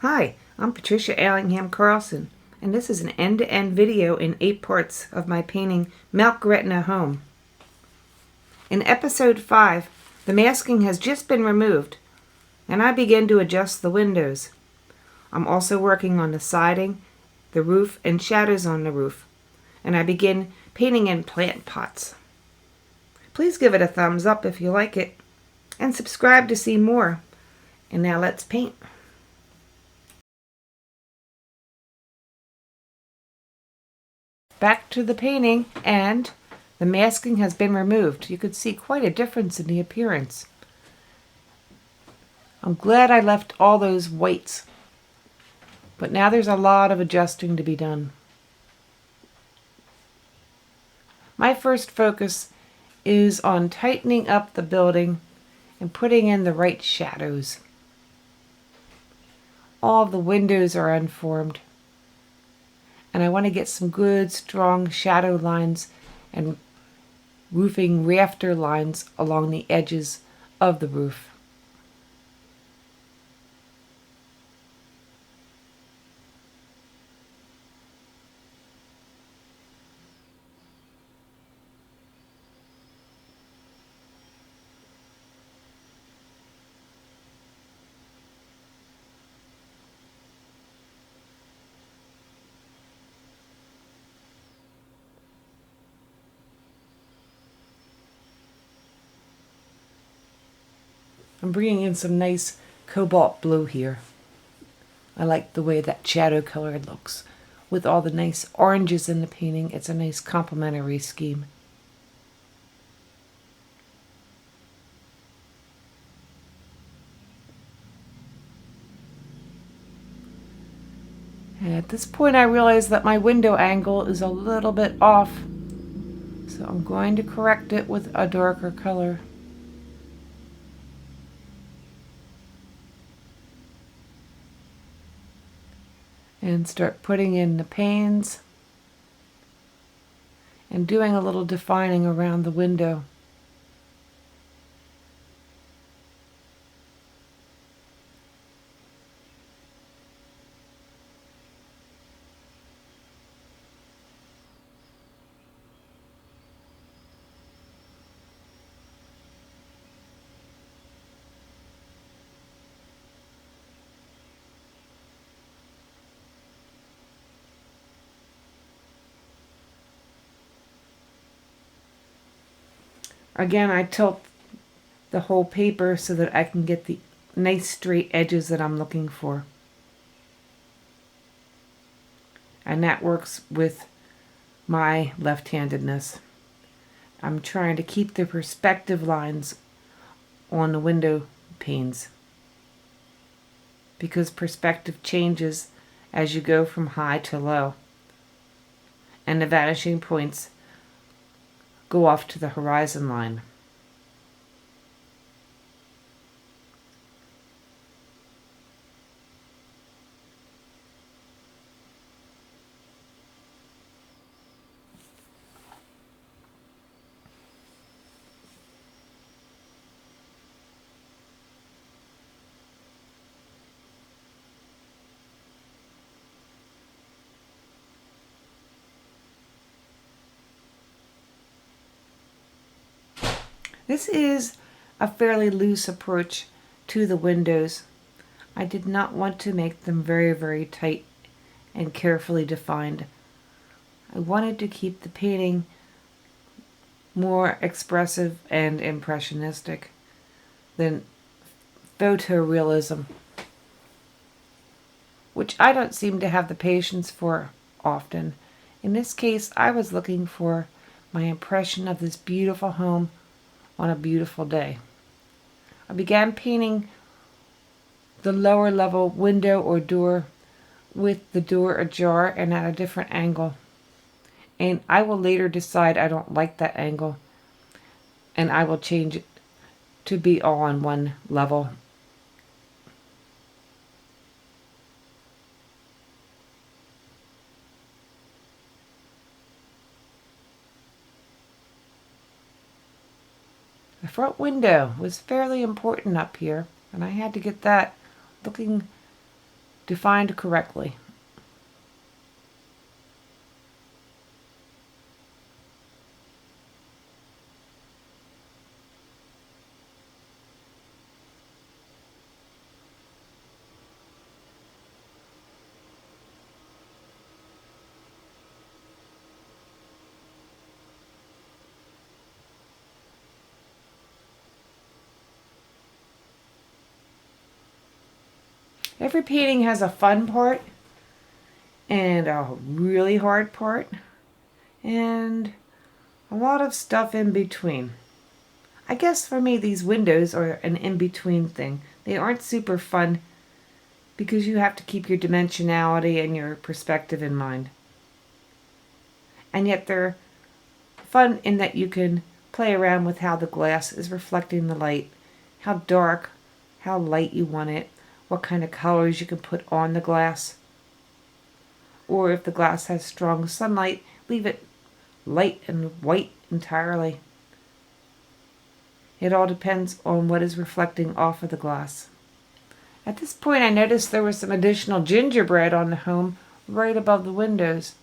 Hi, I'm Patricia Allingham Carlson, and this is an end-to-end video in 8 parts of my painting Mount Gretna Home. In episode 5, the masking has just been removed, and I begin to adjust the windows. I'm also working on the siding, the roof, and shadows on the roof, and I begin painting in plant pots. Please give it a thumbs up if you like it, and subscribe to see more. And now let's paint. Back to the painting, and the masking has been removed. You could see quite a difference in the appearance. I'm glad I left all those whites, but now there's a lot of adjusting to be done. My first focus is on tightening up the building and putting in the right shadows. All of the windows are unformed, and I want to get some good strong shadow lines and roofing rafter lines along the edges of the roof. I'm bringing in some nice cobalt blue here. I like the way that shadow color looks. With all the nice oranges in the painting, it's a nice complementary scheme. And at this point I realize that my window angle is a little bit off, so I'm going to correct it with a darker color. And start putting in the panes and doing a little defining around the window. Again, I tilt the whole paper so that I can get the nice straight edges that I'm looking for. And that works with my left-handedness. I'm trying to keep the perspective lines on the window panes, because perspective changes as you go from high to low, and the vanishing points go off to the horizon line. This is a fairly loose approach to the windows. I did not want to make them very, very tight and carefully defined. I wanted to keep the painting more expressive and impressionistic than photorealism, which I don't seem to have the patience for often. In this case, I was looking for my impression of this beautiful home on a beautiful day. I began painting the lower level window or door with the door ajar and at a different angle. And I will later decide I don't like that angle, and I will change it to be all on one level. The front window was fairly important up here, and I had to get that looking defined correctly. Every painting has a fun part and a really hard part and a lot of stuff in between. I guess for me these windows are an in-between thing. They aren't super fun because you have to keep your dimensionality and your perspective in mind. And yet they're fun in that you can play around with how the glass is reflecting the light, how dark, how light you want it, what kind of colors you can put on the glass. Or if the glass has strong sunlight, leave it light and white entirely. It all depends on what is reflecting off of the glass. At this point I noticed there was some additional gingerbread on the home right above the windows.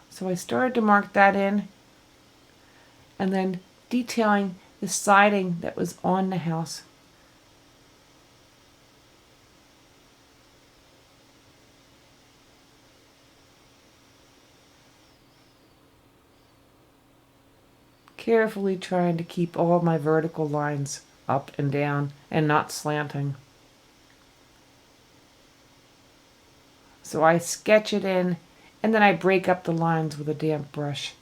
So I started to mark that in and then detailing the siding that was on the house. Carefully trying to keep all my vertical lines up and down and not slanting. So I sketch it in and then I break up the lines with a damp brush.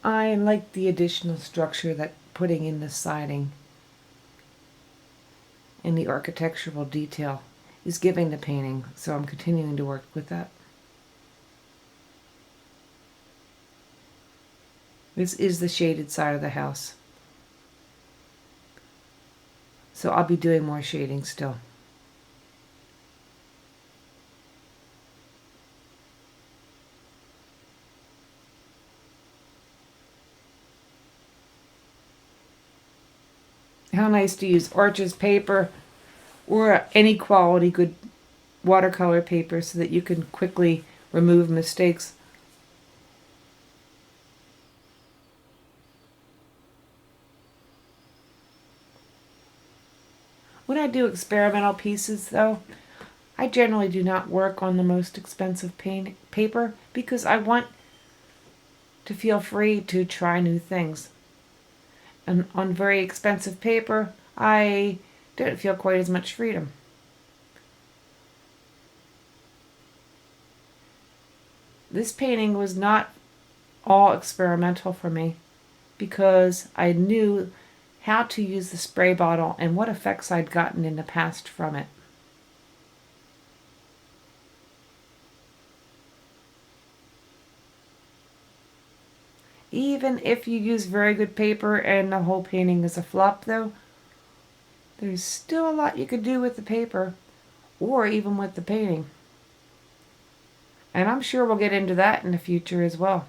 I like the additional structure that putting in the siding and the architectural detail is giving the painting, so I'm continuing to work with that. This is the shaded side of the house, so I'll be doing more shading still. How nice to use Arches paper or any quality good watercolor paper so that you can quickly remove mistakes. When I do experimental pieces though, I generally do not work on the most expensive paper because I want to feel free to try new things. And on very expensive paper, I don't feel quite as much freedom. This painting was not all experimental for me because I knew how to use the spray bottle and what effects I'd gotten in the past from it. Even if you use very good paper and the whole painting is a flop though, there's still a lot you could do with the paper or even with the painting. And I'm sure we'll get into that in the future as well.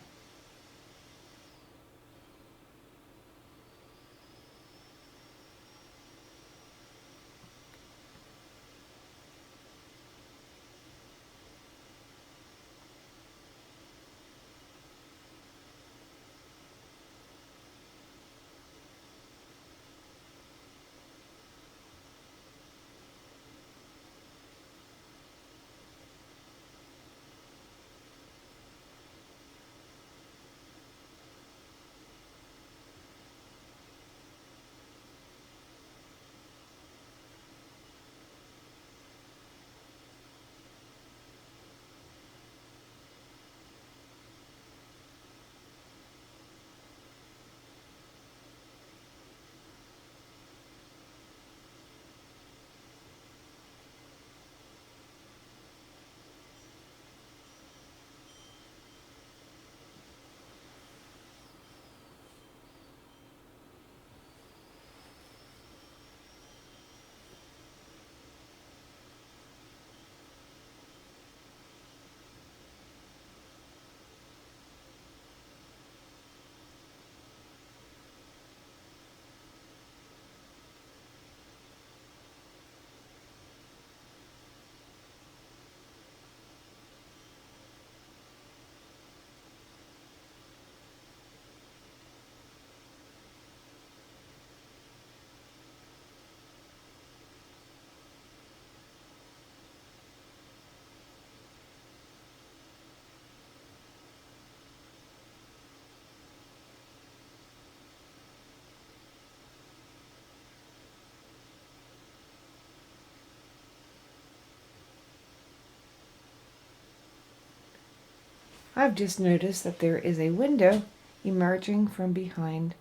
I've just noticed that there is a window emerging from behind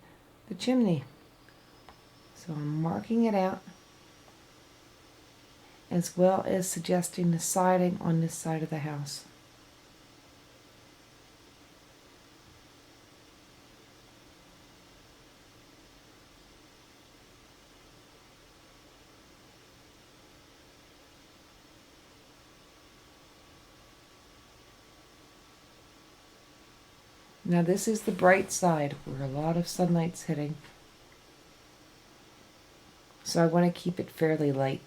the chimney. So I'm marking it out, as well as suggesting the siding on this side of the house. Now this is the bright side where a lot of sunlight's hitting. So I want to keep it fairly light.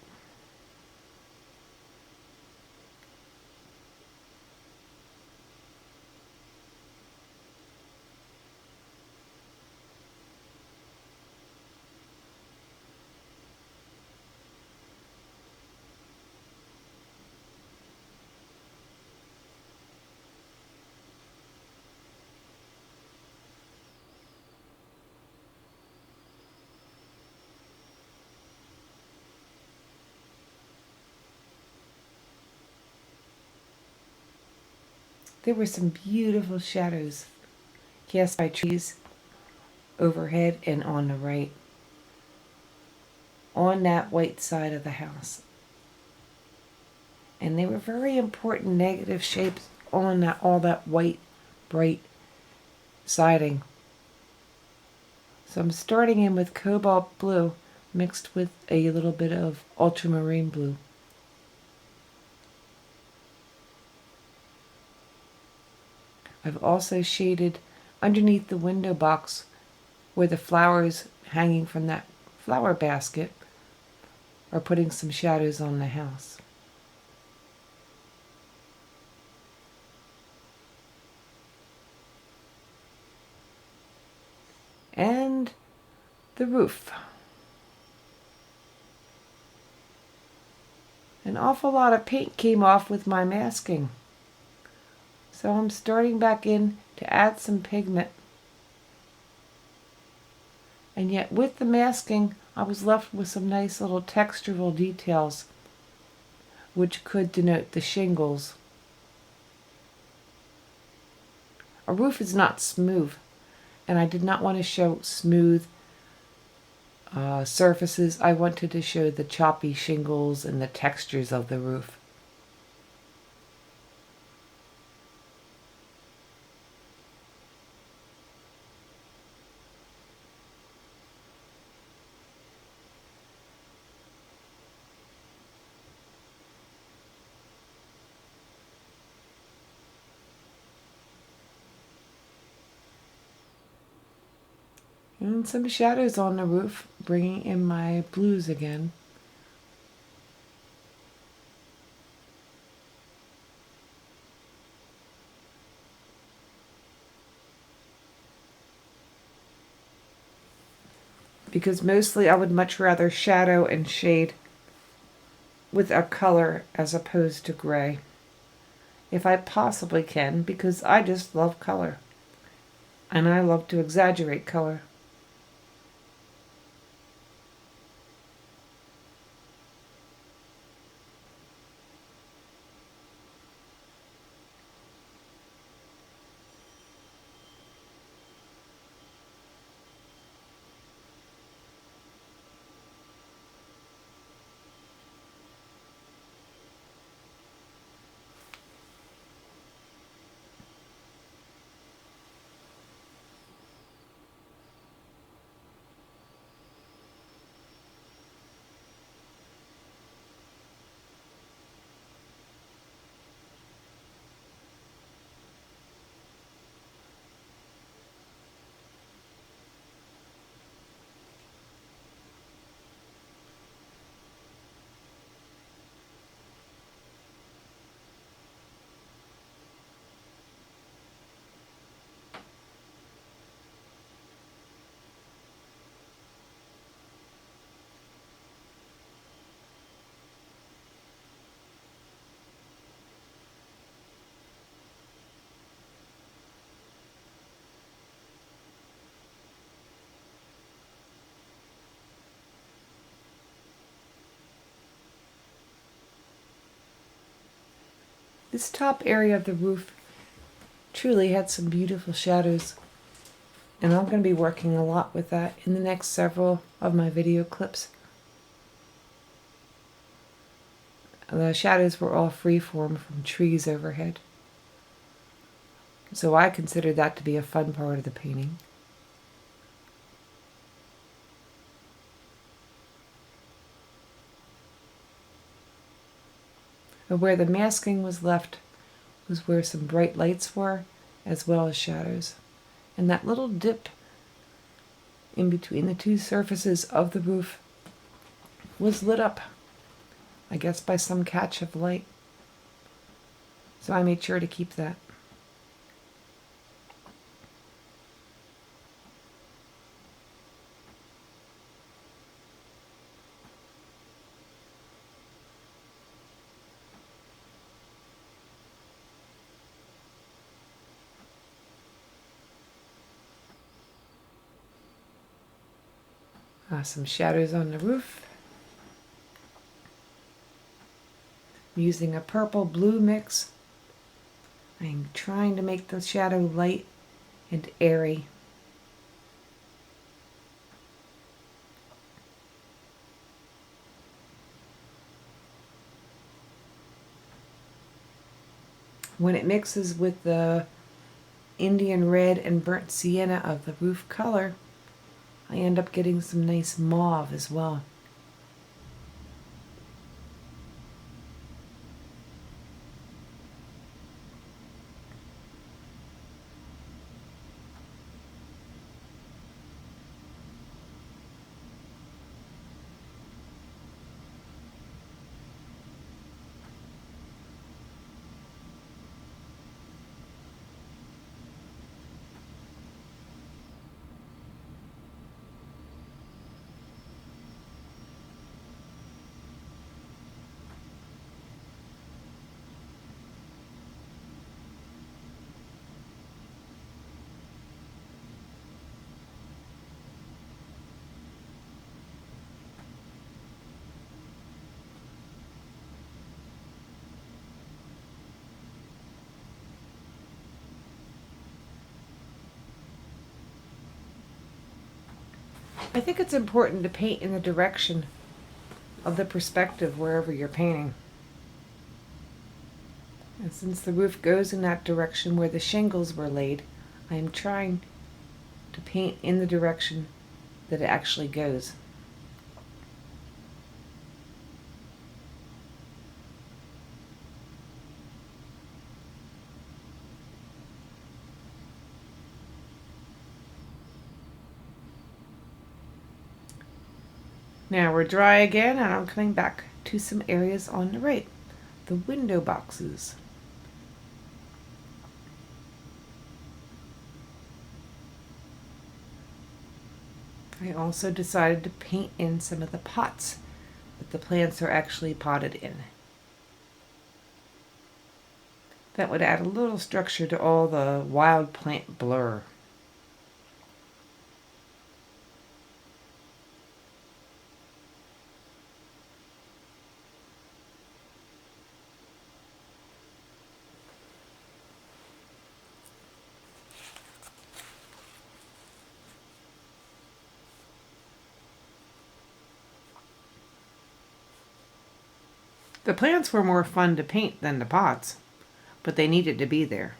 There were some beautiful shadows cast by trees overhead and on the right, on that white side of the house. And they were very important negative shapes on that, all that white, bright siding. So I'm starting in with cobalt blue mixed with a little bit of ultramarine blue. I've also shaded underneath the window box where the flowers hanging from that flower basket are putting some shadows on the house. And the roof. An awful lot of paint came off with my masking. So I'm starting back in to add some pigment. And yet with the masking, I was left with some nice little textural details, which could denote the shingles. A roof is not smooth, and I did not want to show smooth surfaces. I wanted to show the choppy shingles and the textures of the roof. And some shadows on the roof, bringing in my blues again. Because mostly I would much rather shadow and shade with a color as opposed to gray. If I possibly can, because I just love color. And I love to exaggerate color. This top area of the roof truly had some beautiful shadows. And I'm going to be working a lot with that in the next several of my video clips. The shadows were all freeform from trees overhead. So I consider that to be a fun part of the painting. But where the masking was left was where some bright lights were, as well as shadows. And that little dip in between the two surfaces of the roof was lit up, I guess by some catch of light. So I made sure to keep that. Some shadows on the roof. I'm using a purple-blue mix. I'm trying to make the shadow light and airy. When it mixes with the Indian red and burnt sienna of the roof color, I end up getting some nice mauve as well. I think it's important to paint in the direction of the perspective wherever you're painting. And since the roof goes in that direction where the shingles were laid, I am trying to paint in the direction that it actually goes. Now we're dry again, and I'm coming back to some areas on the right, the window boxes. I also decided to paint in some of the pots that the plants are actually potted in. That would add a little structure to all the wild plant blur. The plants were more fun to paint than the pots, but they needed to be there.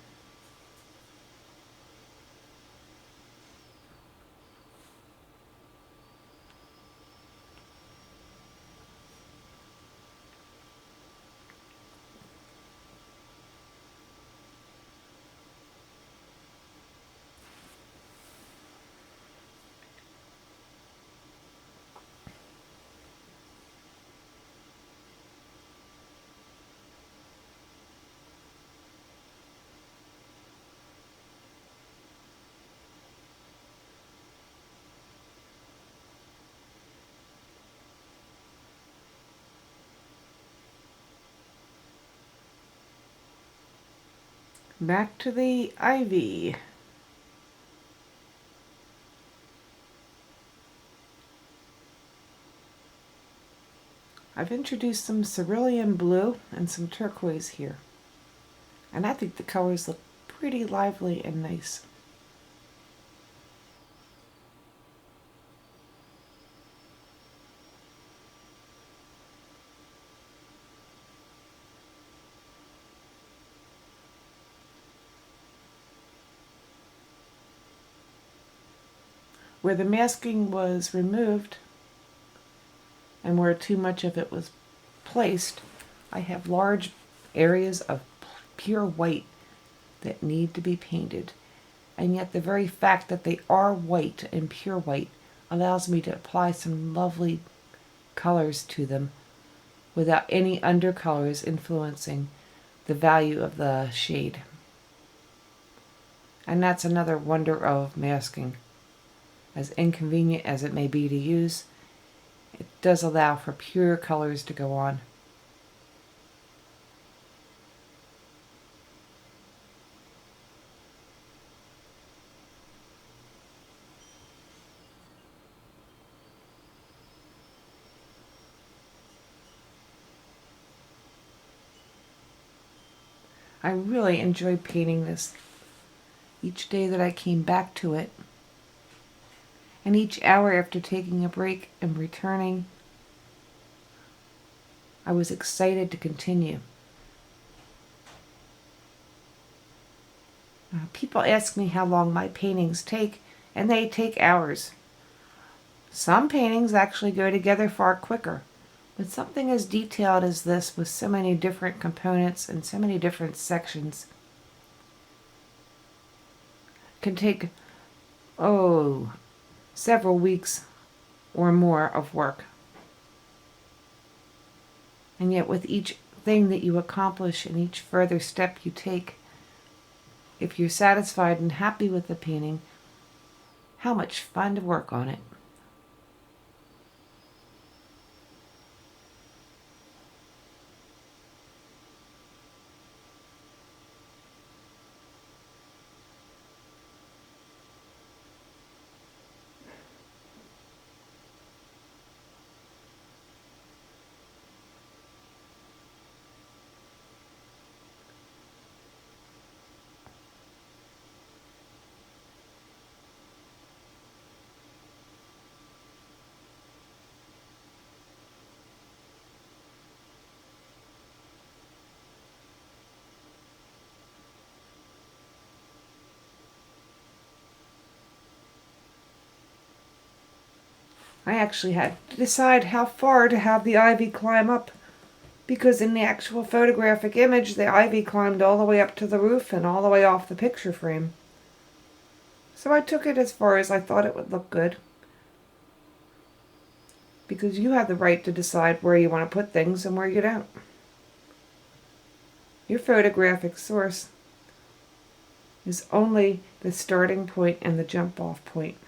Back to the ivy. I've introduced some cerulean blue and some turquoise here. And I think the colors look pretty lively and nice. Where the masking was removed and where too much of it was placed, I have large areas of pure white that need to be painted. And yet the very fact that they are white and pure white allows me to apply some lovely colors to them without any undercolors influencing the value of the shade. And that's another wonder of masking. As inconvenient as it may be to use, it does allow for pure colors to go on. I really enjoyed painting this. Each day that I came back to it, and each hour after taking a break and returning, I was excited to continue. People ask me how long my paintings take, and they take hours. Some paintings actually go together far quicker, but something as detailed as this with so many different components and so many different sections can take, several weeks or more of work. And yet with each thing that you accomplish and each further step you take, if you're satisfied and happy with the painting, how much fun to work on it. I actually had to decide how far to have the ivy climb up, because in the actual photographic image the ivy climbed all the way up to the roof and all the way off the picture frame. So I took it as far as I thought it would look good, because you have the right to decide where you want to put things and where you don't. Your photographic source is only the starting point and the jump off point.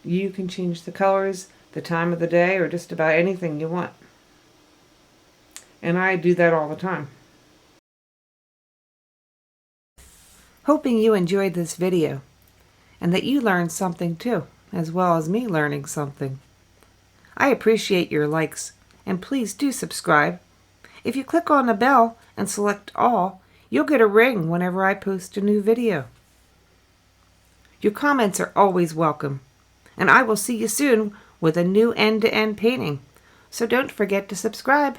You can change the colors, the time of the day, or just about anything you want. And I do that all the time. Hoping you enjoyed this video and that you learned something too, as well as me learning something. I appreciate your likes, and please do subscribe. If you click on the bell and select all, you'll get a ring whenever I post a new video. Your comments are always welcome. And I will see you soon with a new end-to-end painting. So don't forget to subscribe.